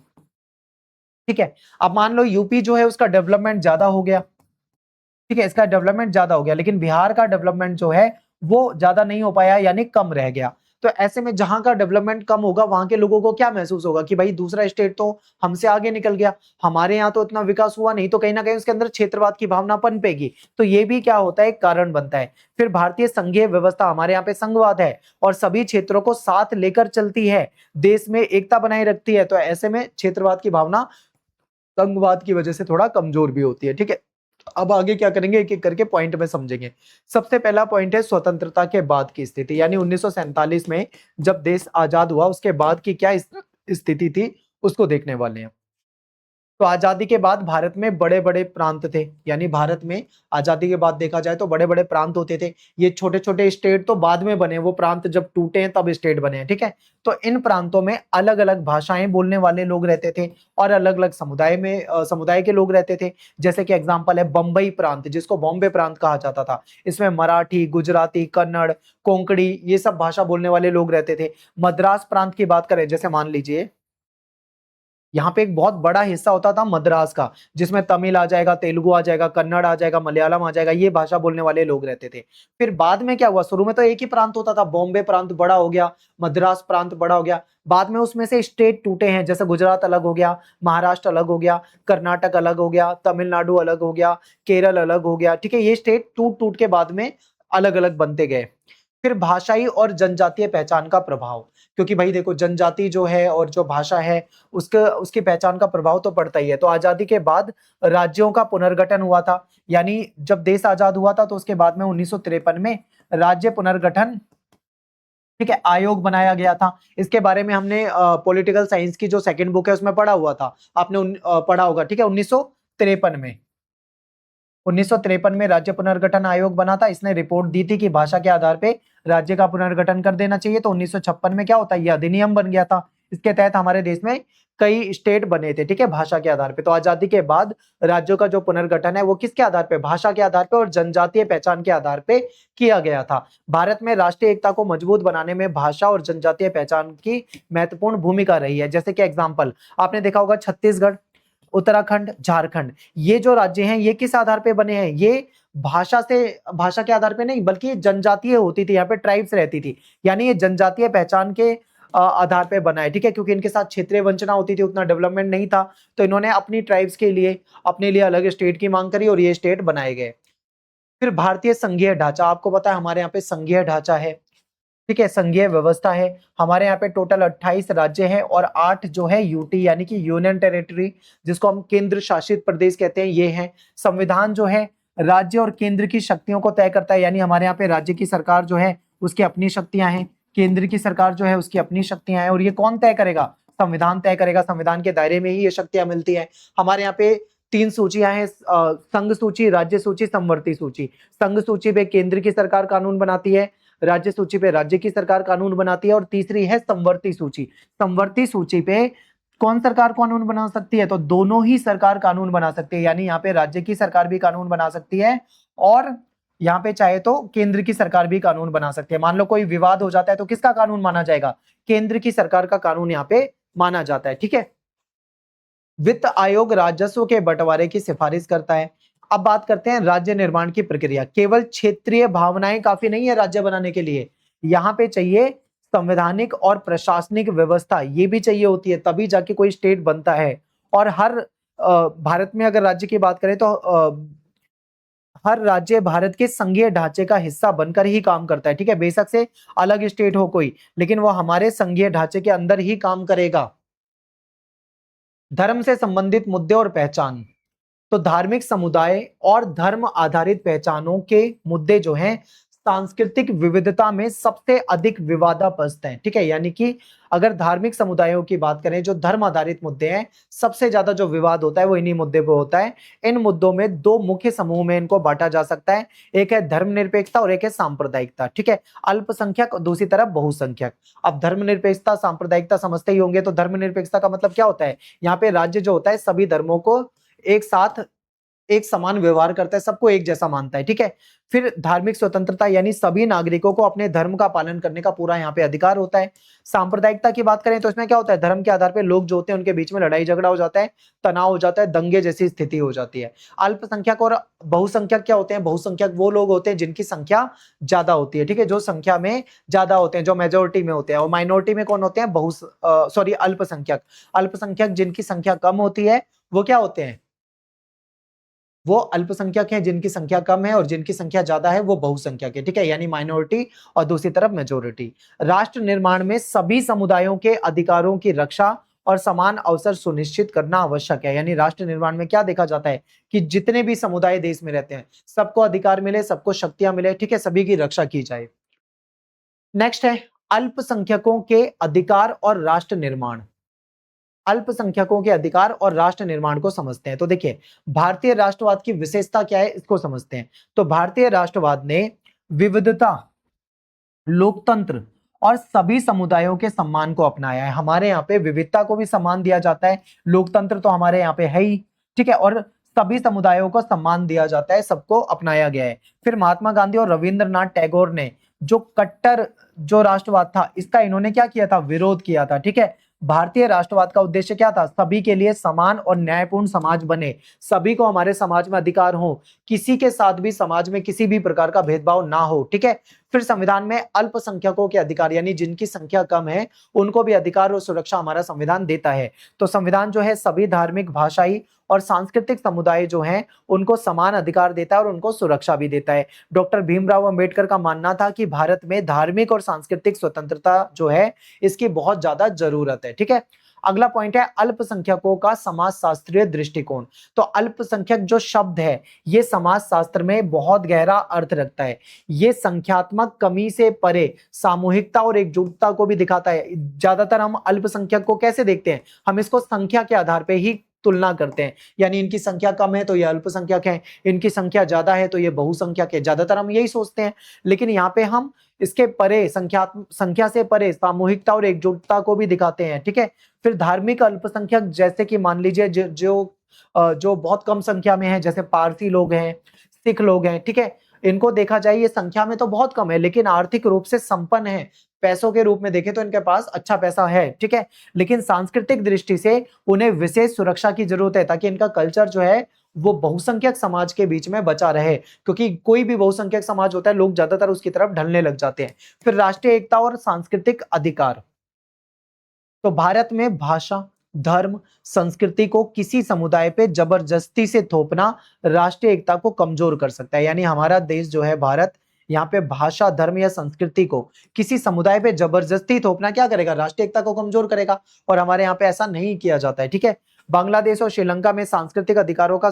ठीक है। अब मान लो यूपी जो है उसका डेवलपमेंट ज्यादा हो गया, ठीक है, इसका डेवलपमेंट ज्यादा हो गया, लेकिन बिहार का डेवलपमेंट जो है वो ज्यादा नहीं हो पाया, यानी कम रह गया। तो ऐसे में जहां का डेवलपमेंट कम होगा वहां के लोगों को क्या महसूस होगा कि भाई दूसरा स्टेट तो हमसे आगे निकल गया, हमारे यहाँ तो इतना विकास हुआ नहीं, तो कहीं ना कहीं उसके अंदर क्षेत्रवाद की भावना पनपेगी। तो ये भी क्या होता है, एक कारण बनता है। फिर भारतीय संघीय व्यवस्था, हमारे यहाँ पे संघवाद है और सभी क्षेत्रों को साथ लेकर चलती है, देश में एकता बनाए रखती है, तो ऐसे में क्षेत्रवाद की भावना संघवाद की वजह से थोड़ा कमजोर भी होती है। ठीक है, अब आगे क्या करेंगे, एक एक करके पॉइंट में समझेंगे। सबसे पहला पॉइंट है स्वतंत्रता के बाद की स्थिति, यानी 1947 में जब देश आजाद हुआ उसके बाद की क्या स्थिति थी, उसको देखने वाले हैं। तो आजादी के बाद भारत में बड़े बड़े प्रांत थे, यानी भारत में आजादी के बाद देखा जाए तो बड़े बड़े प्रांत होते थे। ये छोटे छोटे स्टेट तो बाद में बने, वो प्रांत जब टूटे हैं तब स्टेट बने हैं। ठीक है, तो इन प्रांतों में अलग अलग भाषाएं बोलने वाले लोग रहते थे और अलग अलग समुदाय में समुदाय के लोग रहते थे। जैसे कि एग्जाम्पल है बम्बई प्रांत, जिसको बॉम्बे प्रांत कहा जाता था। इसमें मराठी, गुजराती, कन्नड़, कोंकणी, ये सब भाषा बोलने वाले लोग रहते थे। मद्रास प्रांत की बात करें, जैसे मान लीजिए यहाँ पे एक बहुत बड़ा हिस्सा होता था मद्रास का, जिसमें तमिल आ जाएगा, तेलुगु आ जाएगा, कन्नड़ आ जाएगा, मलयालम आ जाएगा, ये भाषा बोलने वाले लोग रहते थे। फिर बाद में क्या हुआ, शुरू में तो एक ही प्रांत होता था, बॉम्बे प्रांत बड़ा हो गया, मद्रास प्रांत बड़ा हो गया। बाद में उसमें से स्टेट टूटे हैं, जैसे गुजरात अलग हो गया, महाराष्ट्र अलग हो गया, कर्नाटक अलग हो गया, तमिलनाडु अलग हो गया, केरल अलग हो गया। ठीक है, ये स्टेट टूट टूट के बाद में अलग अलग बनते गए। फिर भाषाई और जनजातीय पहचान का प्रभाव, क्योंकि भाई देखो जनजाति जो है और जो भाषा है उसके उसकी पहचान का प्रभाव तो पड़ता ही है। तो आजादी के बाद राज्यों का पुनर्गठन हुआ था, यानी जब देश आजाद हुआ था तो उसके बाद में 1953 में राज्य पुनर्गठन, ठीक है, आयोग बनाया गया था। इसके बारे में हमने पॉलिटिकल साइंस की जो सेकंड बुक है उसमें पढ़ा हुआ था, आपने पढ़ा होगा। ठीक है, 1953 में 1953 में राज्य पुनर्गठन आयोग बना था। इसने रिपोर्ट दी थी कि भाषा के आधार पे राज्य का पुनर्गठन कर देना चाहिए। तो 1956 में क्या होता है, यह अधिनियम बन गया था। इसके तहत हमारे देश में कई स्टेट बने थे, ठीक है, भाषा के आधार पे। तो आजादी के बाद राज्यों का जो पुनर्गठन है वो किसके आधार पे, भाषा के आधार पे और जनजातीय पहचान के आधार पे किया गया था। भारत में राष्ट्रीय एकता को मजबूत बनाने में भाषा और जनजातीय पहचान की महत्वपूर्ण भूमिका रही है। जैसे कि एग्जाम्पल आपने देखा होगा, छत्तीसगढ़, उत्तराखंड, झारखंड, ये जो राज्य हैं ये किस आधार पे बने हैं, ये भाषा के आधार पे नहीं बल्कि जनजातीय होती थी, यहाँ पे ट्राइब्स रहती थी, यानी ये जनजातीय पहचान के आधार पे बना है। ठीक है, क्योंकि इनके साथ क्षेत्रीय वंचना होती थी, उतना डेवलपमेंट नहीं था, तो इन्होंने अपनी ट्राइब्स के लिए अपने लिए अलग स्टेट की मांग करी और ये स्टेट बनाए गए। फिर भारतीय संघीय ढांचा, आपको पता है हमारे यहाँ पे संघीय ढांचा है, ठीक है, संघीय व्यवस्था है। हमारे यहाँ पे टोटल 28 राज्य हैं और 8 जो है यूटी यानी कि यूनियन टेरिटरी, जिसको हम केंद्र शासित प्रदेश कहते हैं, ये हैं। संविधान जो है राज्य और केंद्र की शक्तियों को तय करता है, यानी हमारे यहाँ पे राज्य की सरकार जो है उसकी अपनी शक्तियां हैं, केंद्र की सरकार जो है उसकी अपनी शक्तियां हैं। और ये कौन तय करेगा, संविधान तय करेगा, संविधान के दायरे में ही ये शक्तियां मिलती है। हमारे यहाँ पे 3 सूचियां हैं, संघ सूची, राज्य सूची, समवर्ती सूची। संघ सूची पे केंद्र की सरकार कानून बनाती है, राज्य सूची पे राज्य की सरकार कानून बनाती है, और तीसरी है संवर्ती सूची। संवर्ती सूची पे कौन सरकार कानून बना सकती है, तो दोनों ही सरकार कानून बना सकती है, यानी यहाँ पे राज्य की सरकार भी कानून बना सकती है और यहाँ पे चाहे तो केंद्र की सरकार भी कानून बना सकती है। मान लो कोई विवाद हो जाता है तो किसका कानून माना जाएगा, केंद्र की सरकार का कानून यहाँ पे माना जाता है। ठीक है, वित्त आयोग राजस्व के बंटवारे की सिफारिश करता है। अब बात करते हैं राज्य निर्माण की प्रक्रिया। केवल क्षेत्रीय भावनाएं काफी नहीं है राज्य बनाने के लिए, यहाँ पे चाहिए संवैधानिक और प्रशासनिक व्यवस्था, ये भी चाहिए होती है, तभी जाके कोई स्टेट बनता है। और हर भारत में अगर राज्य की बात करें तो हर राज्य भारत के संघीय ढांचे का हिस्सा बनकर ही काम करता है। ठीक है, बेशक से अलग स्टेट हो कोई, लेकिन वो हमारे संघीय ढांचे के अंदर ही काम करेगा। धर्म से संबंधित मुद्दे और पहचान, तो धार्मिक समुदाय और धर्म आधारित पहचानों के मुद्दे जो हैं सांस्कृतिक विविधता में सबसे अधिक विवादास्पद हैं। ठीक है, यानी कि अगर धार्मिक समुदायों की बात करें, जो धर्म आधारित मुद्दे हैं, सबसे ज्यादा जो विवाद होता है वो इन्हीं मुद्दे पे होता है। इन मुद्दों में 2 मुख्य समूह में इनको बांटा जा सकता है, एक है धर्मनिरपेक्षता और एक है सांप्रदायिकता। ठीक है, अल्पसंख्यक, दूसरी तरफ बहुसंख्यक। अब धर्मनिरपेक्षता सांप्रदायिकता समझते ही होंगे, तो धर्मनिरपेक्षता का मतलब क्या होता है, यहाँ पे राज्य जो होता है सभी धर्मों को एक साथ एक समान व्यवहार करता है, सबको एक जैसा मानता है, ठीक है। फिर धार्मिक स्वतंत्रता यानी सभी नागरिकों को अपने धर्म का पालन करने का पूरा यहाँ पे अधिकार होता है। सांप्रदायिकता की बात करें तो इसमें क्या होता है, धर्म के आधार पे लोग जो होते हैं उनके बीच में लड़ाई झगड़ा हो जाता है, तनाव हो जाता है, दंगे जैसी स्थिति हो जाती है। अल्पसंख्यक और बहुसंख्यक क्या होते हैं, बहुसंख्यक वो लोग होते हैं जिनकी संख्या ज्यादा होती है, ठीक है, जो संख्या में ज्यादा होते हैं, जो मेजोरिटी में होते हैं। और माइनॉरिटी में कौन होते हैं, अल्पसंख्यक। अल्पसंख्यक जिनकी संख्या कम होती है वो क्या होते हैं, वो अल्पसंख्यक हैं। जिनकी संख्या कम है और जिनकी संख्या ज्यादा है वो बहुसंख्यक है, ठीक है, यानी माइनॉरिटी और दूसरी तरफ मेजोरिटी। राष्ट्र निर्माण में सभी समुदायों के अधिकारों की रक्षा और समान अवसर सुनिश्चित करना आवश्यक है। यानी राष्ट्र निर्माण में क्या देखा जाता है कि जितने भी समुदाय देश में रहते हैं सबको अधिकार मिले, सबको शक्तियां मिले, ठीक है, सभी की रक्षा की जाए। नेक्स्ट है अल्पसंख्यकों के अधिकार और राष्ट्र निर्माण। अल्पसंख्यकों के अधिकार और राष्ट्र निर्माण को समझते हैं। तो देखिए, भारतीय राष्ट्रवाद की विशेषता क्या है इसको समझते हैं। तो भारतीय राष्ट्रवाद ने विविधता, लोकतंत्र और सभी समुदायों के सम्मान को अपनाया है। हमारे यहाँ पे विविधता को भी सम्मान दिया जाता है, लोकतंत्र तो हमारे यहाँ पे है ही, ठीक है, और सभी समुदायों को सम्मान दिया जाता है, सबको अपनाया गया है। फिर महात्मा गांधी और रविंद्रनाथ टैगोर ने जो कट्टर जो राष्ट्रवाद था इसका इन्होंने क्या किया था, विरोध किया था, ठीक है। भारतीय राष्ट्रवाद का उद्देश्य क्या था, सभी के लिए समान और न्यायपूर्ण समाज बने, सभी को हमारे समाज में अधिकार हो, किसी के साथ भी समाज में किसी भी प्रकार का भेदभाव ना हो, ठीक है। फिर संविधान में अल्पसंख्यकों के अधिकार यानी जिनकी संख्या कम है उनको भी अधिकार और सुरक्षा हमारा संविधान देता है। तो संविधान जो है सभी धार्मिक, भाषाई और सांस्कृतिक समुदाय जो हैं उनको समान अधिकार देता है और उनको सुरक्षा भी देता है। डॉक्टर भीमराव अंबेडकर का मानना था कि भारत में धार्मिक और सांस्कृतिक स्वतंत्रता जो है इसकी बहुत ज्यादा जरूरत है, ठीक है। अगला पॉइंट है अल्पसंख्यकों का समाजशास्त्रीय दृष्टिकोण। तो अल्पसंख्यक जो शब्द है ये समाजशास्त्र में बहुत गहरा अर्थ रखता है। ये संख्यात्मक कमी से परे सामूहिकता और एकजुटता को भी दिखाता है। ज्यादातर हम अल्पसंख्यक को कैसे देखते हैं, हम इसको संख्या के आधार पे ही तुलना करते हैं, यानी इनकी संख्या कम है तो ये अल्पसंख्यक है, इनकी संख्या ज्यादा है तो ये बहुसंख्यक है, ज्यादातर हम यही सोचते हैं। लेकिन यहाँ पे हम इसके परे संख्या से परे सामूहिकता और एकजुटता को भी दिखाते हैं, ठीक है। फिर धार्मिक अल्पसंख्यक जैसे कि मान लीजिए जो बहुत कम संख्या में है, जैसे पारसी लोग हैं, सिख लोग हैं, ठीक है, इनको देखा जाए ये संख्या में तो बहुत कम है लेकिन आर्थिक रूप से संपन्न है, पैसों के रूप में देखें तो इनके पास अच्छा पैसा है, ठीक है। लेकिन सांस्कृतिक दृष्टि से उन्हें विशेष सुरक्षा की जरूरत है ताकि इनका कल्चर जो है वो बहुसंख्यक समाज के बीच में बचा रहे, क्योंकि कोई भी बहुसंख्यक समाज होता है लोग ज्यादातर उसकी तरफ ढलने लग जाते हैं। फिर राष्ट्रीय एकता और सांस्कृतिक अधिकार। तो भारत में भाषा, धर्म, संस्कृति को किसी समुदाय पे जबरदस्ती से थोपना राष्ट्रीय एकता को कमजोर कर सकता है। यानी हमारा देश जो है भारत, यहाँ पे भाषा, धर्म या संस्कृति को किसी समुदाय पे जबरदस्ती थोपना क्या करेगा, राष्ट्रीय एकता को कमजोर करेगा। और हमारे यहाँ पे ऐसा नहीं किया जाता है, ठीक है। बांग्लादेश और श्रीलंका में सांस्कृतिक अधिकारों का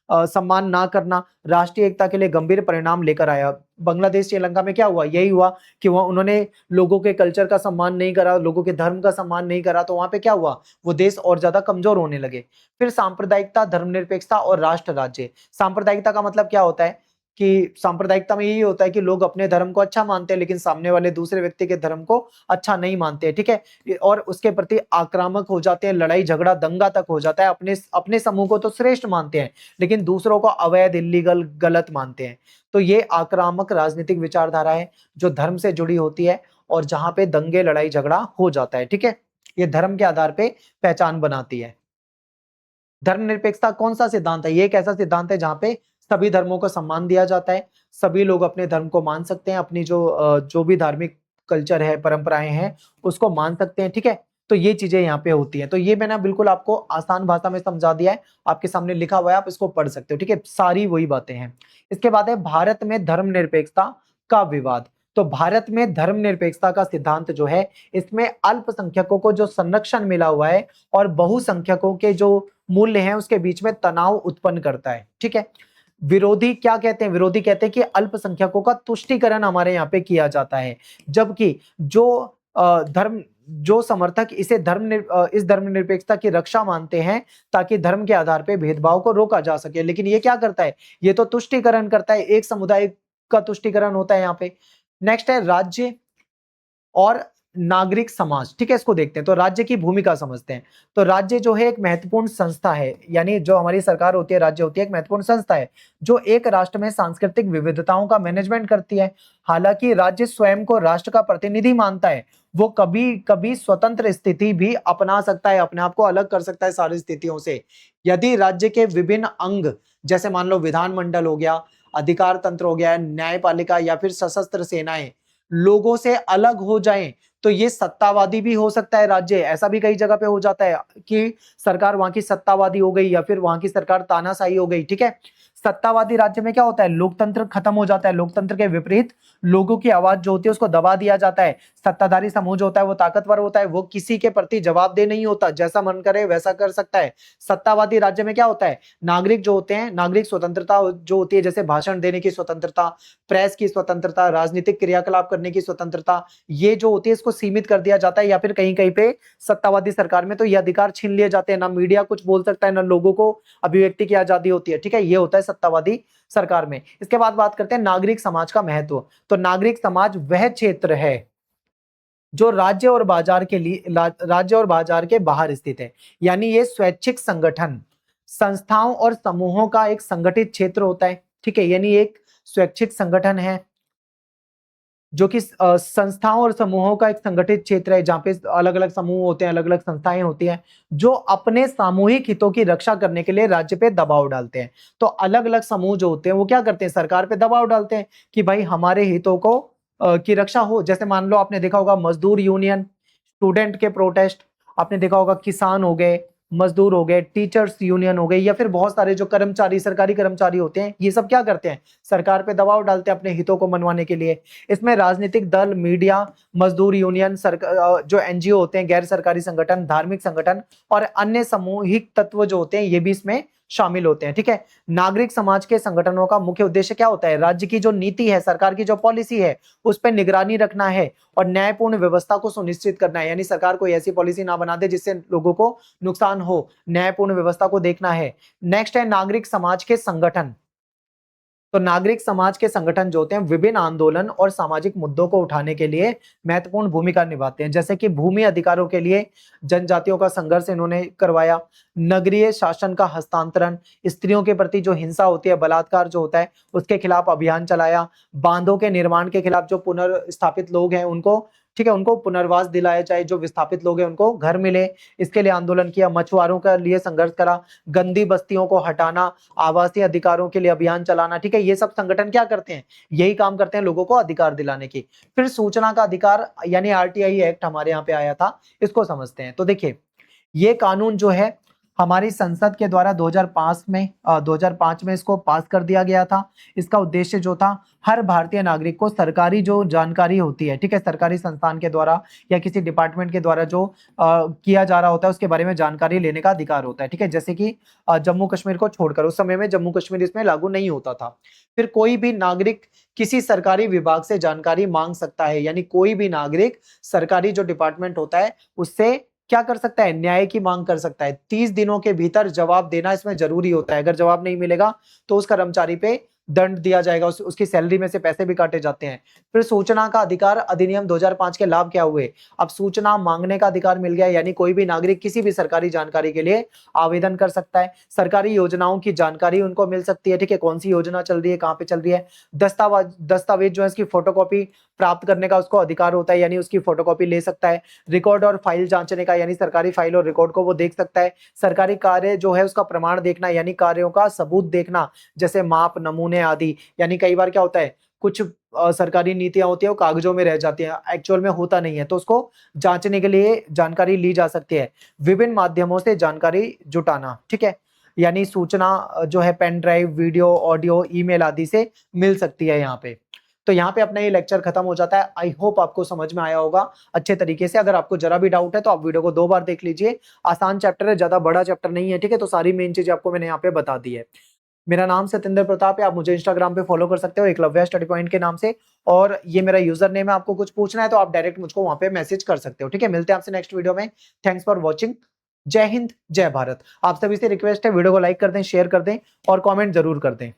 सम्मान ना करना राष्ट्रीय एकता के लिए गंभीर परिणाम लेकर आया। बांग्लादेश, श्रीलंका में क्या हुआ, यही हुआ कि वह उन्होंने लोगों के कल्चर का सम्मान नहीं करा, लोगों के धर्म का सम्मान नहीं करा, तो वहां पे क्या हुआ, वो देश और ज्यादा कमजोर होने लगे। फिर सांप्रदायिकता, धर्मनिरपेक्षता और राष्ट्र राज्य। सांप्रदायिकता का मतलब क्या होता है कि सांप्रदायिकता में यही होता है कि लोग अपने धर्म को अच्छा मानते हैं लेकिन सामने वाले दूसरे व्यक्ति के धर्म को अच्छा नहीं मानते हैं, ठीक है, और उसके प्रति आक्रामक हो जाते हैं, लड़ाई झगड़ा दंगा तक हो जाता है। अपने अपने समूह को तो श्रेष्ठ मानते हैं लेकिन दूसरों को अवैध, इल्लीगल, गलत मानते हैं। तो ये आक्रामक राजनीतिक विचारधारा है जो धर्म से जुड़ी होती है और जहां पे दंगे, लड़ाई झगड़ा हो जाता है, ठीक है, ये धर्म के आधार पे पहचान बनाती है। धर्मनिरपेक्षता कौन सा सिद्धांत है, ये एक ऐसा सिद्धांत है जहां पे सभी धर्मों को सम्मान दिया जाता है, सभी लोग अपने धर्म को मान सकते हैं, अपनी जो भी धार्मिक कल्चर है, परंपराएं हैं, उसको मान सकते हैं, ठीक है। तो ये चीजें यहाँ पे होती हैं। तो ये मैंने बिल्कुल आपको आसान भाषा में समझा दिया है, आपके सामने लिखा हुआ है, आप इसको पढ़ सकते हो, ठीक है, सारी वही बातें हैं। इसके बाद है भारत में धर्मनिरपेक्षता का विवाद। तो भारत में धर्मनिरपेक्षता का सिद्धांत जो है इसमें अल्पसंख्यकों को जो संरक्षण मिला हुआ है और बहुसंख्यकों के जो मूल्य हैं उसके बीच में तनाव उत्पन्न करता है, ठीक है। विरोधी क्या कहते हैं, विरोधी कहते हैं कि अल्पसंख्यकों का तुष्टीकरण हमारे यहाँ पे किया जाता है, जबकि जो समर्थक इस धर्मनिरपेक्षता की रक्षा मानते हैं ताकि धर्म के आधार पे भेदभाव को रोका जा सके। लेकिन ये क्या करता है, ये तो तुष्टीकरण करता है, एक समुदाय का तुष्टीकरण होता है यहाँ पे। नेक्स्ट है राज्य और नागरिक समाज, ठीक है, इसको देखते हैं। तो राज्य की भूमिका समझते हैं। तो राज्य जो है एक महत्वपूर्ण संस्था है, यानी जो हमारी सरकार होती है, राज्य होती है, एक महत्वपूर्ण संस्था है जो एक राष्ट्र में सांस्कृतिक विविधताओं का मैनेजमेंट करती है। हालांकि राज्य स्वयं को राष्ट्र का प्रतिनिधि मानता है, वो कभी कभी स्वतंत्र स्थिति भी अपना सकता है, अपने आप को अलग कर सकता है सारी स्थितियों से। यदि राज्य के विभिन्न अंग, जैसे मान लो विधानमंडल हो गया, अधिकार तंत्र हो गया, न्यायपालिका या फिर सशस्त्र सेनाएं, लोगों से अलग हो जाएं, तो ये सत्तावादी भी हो सकता है राज्य। ऐसा भी कई जगह पे हो जाता है कि सरकार वहां की सत्तावादी हो गई या फिर वहां की सरकार तानाशाही हो गई, ठीक है। सत्तावादी राज्य में क्या होता है, लोकतंत्र खत्म हो जाता है, लोकतंत्र के विपरीत लोगों की आवाज जो होती है उसको दबा दिया जाता है। सत्ताधारी समूह जो होता है वो ताकतवर होता है, वो किसी के प्रति जवाबदेह नहीं होता, जैसा मन करे वैसा कर सकता है। सत्तावादी राज्य में क्या होता है, नागरिक जो होते हैं, नागरिक स्वतंत्रता जो होती है, जैसे भाषण देने की स्वतंत्रता, प्रेस की स्वतंत्रता, राजनीतिक क्रियाकलाप करने की स्वतंत्रता, ये जो होती है इसको सीमित कर दिया जाता है। या फिर कहीं कहीं पे सत्तावादी सरकार में तो ये अधिकार छीन लिए जाते हैं, ना मीडिया कुछ बोल सकता है, ना लोगों को अभिव्यक्ति की आजादी होती है, ठीक है। ये होता है सत्तावादी सरकार में। इसके बाद बात करते हैं नागरिक समाज का महत्व। तो नागरिक समाज वह क्षेत्र है जो राज्य और बाजार के लिए, राज्य और बाजार के बाहर स्थित है। यानी ये स्वैच्छिक संगठन, संस्थाओं और समूहों का एक संगठित क्षेत्र होता है, ठीक है। यानी एक स्वैच्छिक संगठन है जो कि संस्थाओं और समूहों का एक संगठित क्षेत्र है, जहां पे अलग अलग समूह होते हैं, अलग अलग संस्थाएं होती हैं जो अपने सामूहिक हितों की रक्षा करने के लिए राज्य पे दबाव डालते हैं। तो अलग अलग समूह जो होते हैं वो क्या करते हैं, सरकार पे दबाव डालते हैं कि भाई हमारे हितों को की रक्षा हो। जैसे मान लो आपने देखा होगा मजदूर यूनियन, स्टूडेंट के प्रोटेस्ट, आपने देखा होगा किसान हो गए, मजदूर हो गए, टीचर्स यूनियन हो गई, या फिर बहुत सारे जो कर्मचारी, सरकारी कर्मचारी होते हैं, ये सब क्या करते हैं, सरकार पे दबाव डालते हैं अपने हितों को मनवाने के लिए। इसमें राजनीतिक दल, मीडिया, मजदूर यूनियन, जो एनजीओ होते हैं, गैर सरकारी संगठन, धार्मिक संगठन और अन्य सामूहिक तत्व जो होते हैं, ये भी इसमें शामिल होते हैं, ठीक है। नागरिक समाज के संगठनों का मुख्य उद्देश्य क्या होता है, राज्य की जो नीति है, सरकार की जो पॉलिसी है, उस पर निगरानी रखना है और न्यायपूर्ण व्यवस्था को सुनिश्चित करना है। यानी सरकार कोई ऐसी पॉलिसी ना बना दे जिससे लोगों को नुकसान हो, न्यायपूर्ण व्यवस्था को देखना है। नेक्स्ट है नागरिक समाज के संगठन। तो नागरिक समाज के संगठन जो होते हैं विभिन्न आंदोलन और सामाजिक मुद्दों को उठाने के लिए महत्वपूर्ण भूमिका निभाते हैं। जैसे कि भूमि अधिकारों के लिए जनजातियों का संघर्ष इन्होंने करवाया, नगरीय शासन का हस्तांतरण, स्त्रियों के प्रति जो हिंसा होती है, बलात्कार जो होता है, उसके खिलाफ अभियान चलाया, बांधों के निर्माण के खिलाफ जो पुनर्स्थापित लोग हैं उनको, ठीक है, उनको पुनर्वास दिलाया जाए, जो विस्थापित लोग हैं उनको घर मिले, इसके लिए आंदोलन किया, मछुआरों के लिए संघर्ष करा, गंदी बस्तियों को हटाना, आवासीय अधिकारों के लिए अभियान चलाना, ठीक है। ये सब संगठन क्या करते हैं, यही काम करते हैं लोगों को अधिकार दिलाने की। फिर सूचना का अधिकार यानी आरटीआई एक्ट हमारे यहाँ पे आया था, इसको समझते हैं। तो देखिए ये कानून जो है हमारी संसद के द्वारा 2005 में इसको पास कर दिया गया था। इसका उद्देश्य जो था, हर भारतीय नागरिक को सरकारी जो जानकारी होती है, ठीक है, सरकारी संस्थान के द्वारा या किसी डिपार्टमेंट के द्वारा जो किया जा रहा होता है उसके बारे में जानकारी लेने का अधिकार होता है, ठीक है। जैसे कि जम्मू कश्मीर को छोड़कर, उस समय में जम्मू कश्मीर इसमें लागू नहीं होता था। फिर कोई भी नागरिक किसी सरकारी विभाग से जानकारी मांग सकता है, यानी कोई भी नागरिक सरकारी जो डिपार्टमेंट होता है उससे क्या कर सकता है, न्याय की मांग कर सकता है। 30 दिनों के भीतर जवाब देना इसमें जरूरी होता है। अगर जवाब नहीं मिलेगा तो उस कर्मचारी पे दंड दिया जाएगा, उसकी सैलरी में से पैसे भी काटे जाते हैं। फिर सूचना का अधिकार अधिनियम 2005 के लाभ क्या हुए, अब सूचना मांगने का अधिकार मिल गया, यानी कोई भी नागरिक किसी भी सरकारी जानकारी के लिए आवेदन कर सकता है। सरकारी योजनाओं की जानकारी उनको मिल सकती है, ठीक है, कौन सी योजना चल रही है, कहाँ पे चल रही है। दस्तावेज जो है इसकी फोटोकॉपी प्राप्त करने का उसको अधिकार होता है, यानी उसकी फोटोकॉपी ले सकता है। रिकॉर्ड और फाइल जांचने का, यानी सरकारी फाइल और रिकॉर्ड को वो देख सकता है। सरकारी कार्य जो है उसका प्रमाण देखना, यानी कार्यों का सबूत देखना, जैसे माप, नमूने आदि। यानी कई बार क्या होता है, कुछ सरकारी नीतियां होती है वो कागजों में रह जाती हैं, एक्चुअल में होता नहीं है, तो उसको जांचने के लिए जानकारी ली जा सकती है। विभिन्न माध्यमों से जानकारी जुटाना, ठीक है, यानी सूचना जो है pen drive, video, audio, email आदि से मिल सकती है यहाँ पे। तो यहाँ पे अपना ये लेक्चर खत्म हो जाता है। आई होप आपको समझ में आया होगा अच्छे तरीके से। अगर आपको जरा भी डाउट है तो आप वीडियो को 2 बार देख लीजिए। आसान चैप्टर है, ज्यादा बड़ा चैप्टर नहीं है, ठीक है। तो सारी मेन चीजें आपको मैंने यहाँ पे बता दी है। मेरा नाम सत्येंद्र प्रताप है, आप मुझे इंस्टाग्राम पे फॉलो कर सकते हो एकलव्य स्टडी पॉइंट के नाम से, और ये मेरा यूजर नेम है। आपको कुछ पूछना है तो आप डायरेक्ट मुझको वहां पे मैसेज कर सकते हो, ठीक है। मिलते हैं आपसे नेक्स्ट वीडियो में। Thanks for watching. जय हिंद, जय भारत। आप सभी से रिक्वेस्ट है वीडियो को लाइक कर दें, शेयर कर दें और कॉमेंट जरूर कर दें।